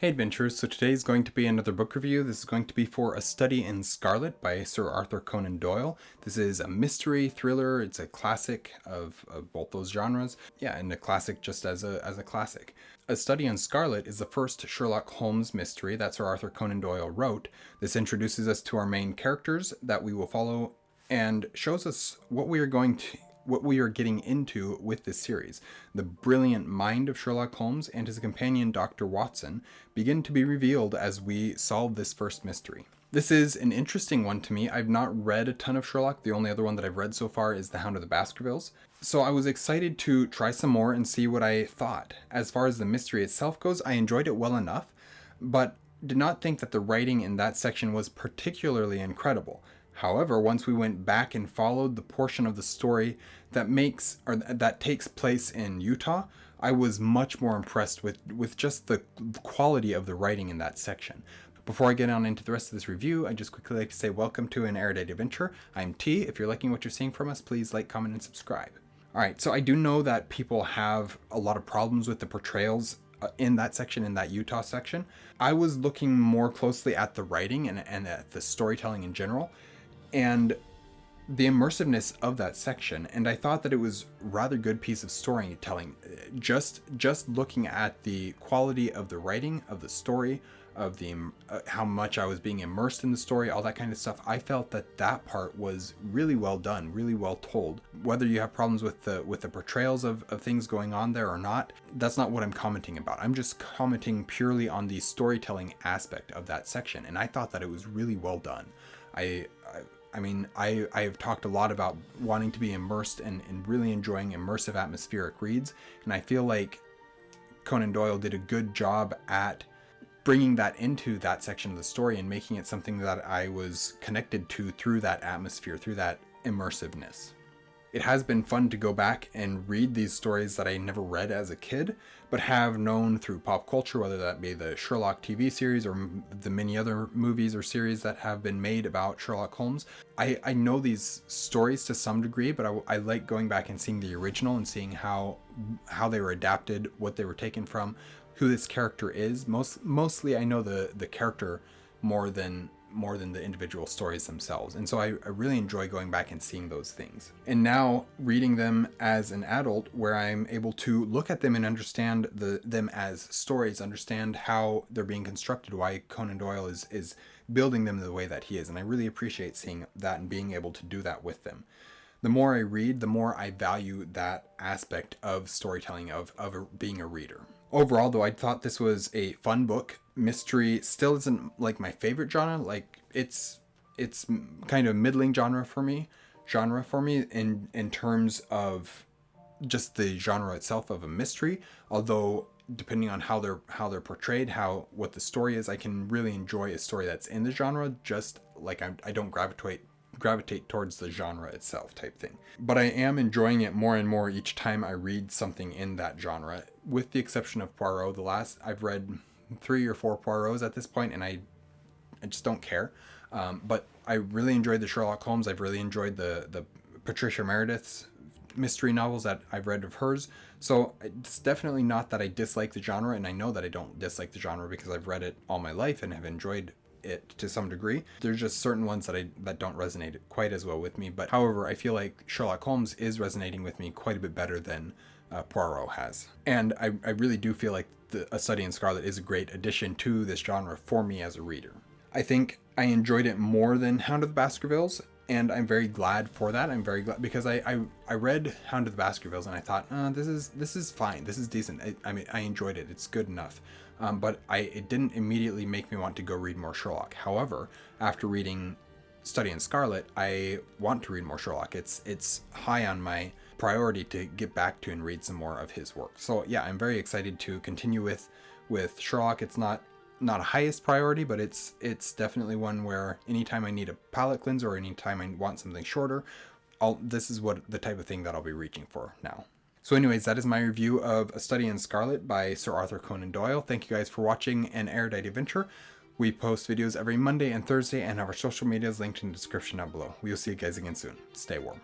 Hey adventurers, so today is going to be another book review. This is going to be for A Study in Scarlet by Sir Arthur Conan Doyle. This is a mystery thriller. It's a classic of both those genres. Yeah, and a classic just as a classic. A Study in Scarlet is the first Sherlock Holmes mystery that Sir Arthur Conan Doyle wrote. This introduces us to our main characters that we will follow and shows us what we are getting into with this series. The brilliant mind of Sherlock Holmes and his companion Dr. Watson begin to be revealed as we solve this first mystery. This is an interesting one to me. I've not read a ton of Sherlock. The only other one that I've read so far is The Hound of the Baskervilles. So I was excited to try some more and see what I thought. As far as the mystery itself goes, I enjoyed it well enough, but did not think that the writing in that section was particularly incredible. However, once we went back and followed the portion of the story that takes place in Utah, I was much more impressed with just the quality of the writing in that section. Before I get on into the rest of this review, I'd just quickly like to say welcome to An Erudite Adventure. I'm T. If you're liking what you're seeing from us, please like, comment, and subscribe. Alright, so I do know that people have a lot of problems with the portrayals in that section, in that Utah section. I was looking more closely at the writing and at the storytelling in general, and the immersiveness of that section, and I thought that it was a rather good piece of storytelling. Just looking at the quality of the writing, of the story, of the how much I was being immersed in the story, all that kind of stuff, I felt that part was really well done, really well told. Whether you have problems with the portrayals of things going on there or not, that's not what I'm commenting about. I'm just commenting purely on the storytelling aspect of that section, and I thought that it was really well done. I've talked a lot about wanting to be immersed and really enjoying immersive atmospheric reads, and I feel like Conan Doyle did a good job at bringing that into that section of the story and making it something that I was connected to through that atmosphere, through that immersiveness. It has been fun to go back and read these stories that I never read as a kid, but have known through pop culture, whether that be the Sherlock TV series or the many other movies or series that have been made about Sherlock Holmes. I know these stories to some degree, but I like going back and seeing the original and seeing how they were adapted, what they were taken from, who this character is. Mostly I know the character more than the individual stories themselves. And so I really enjoy going back and seeing those things. And now reading them as an adult, where I'm able to look at them and understand them as stories, understand how they're being constructed, why Conan Doyle is building them the way that he is. And I really appreciate seeing that and being able to do that with them. The more I read, the more I value that aspect of storytelling, of being a reader. Overall, though, I thought this was a fun book. Mystery still isn't like my favorite genre. Like it's kind of middling genre for me in terms of just the genre itself of a mystery. Although depending on how they're portrayed, what the story is, I can really enjoy a story that's in the genre. Just like I don't gravitate towards the genre itself type thing. But I am enjoying it more and more each time I read something in that genre, with the exception of Poirot. I've read 3 or 4 Poirots at this point, and I just don't care. But I really enjoyed the Sherlock Holmes. I've really enjoyed the Patricia Meredith's mystery novels that I've read of hers. So it's definitely not that I dislike the genre, and I know that I don't dislike the genre because I've read it all my life and have enjoyed it to some degree. There's just certain ones that don't resonate quite as well with me, but however, I feel like Sherlock Holmes is resonating with me quite a bit better than Poirot has. And I really do feel like A Study in Scarlet is a great addition to this genre for me as a reader. I think I enjoyed it more than Hound of the Baskervilles, and I'm very glad for that. I'm very glad because I read Hound of the Baskervilles and I thought, this is fine, this is decent. I enjoyed it. It's good enough. But it didn't immediately make me want to go read more Sherlock. However, after reading Study in Scarlet, I want to read more Sherlock. It's high on my priority to get back to and read some more of his work. So yeah, I'm very excited to continue with Sherlock. It's not a highest priority, but it's definitely one where anytime I need a palate cleanser or anytime I want something shorter, this is the type of thing that I'll be reaching for now. So anyways, that is my review of A Study in Scarlet by Sir Arthur Conan Doyle. Thank you guys for watching An Erudite Adventure. We post videos every Monday and Thursday and have our social medias linked in the description down below. We will see you guys again soon. Stay warm.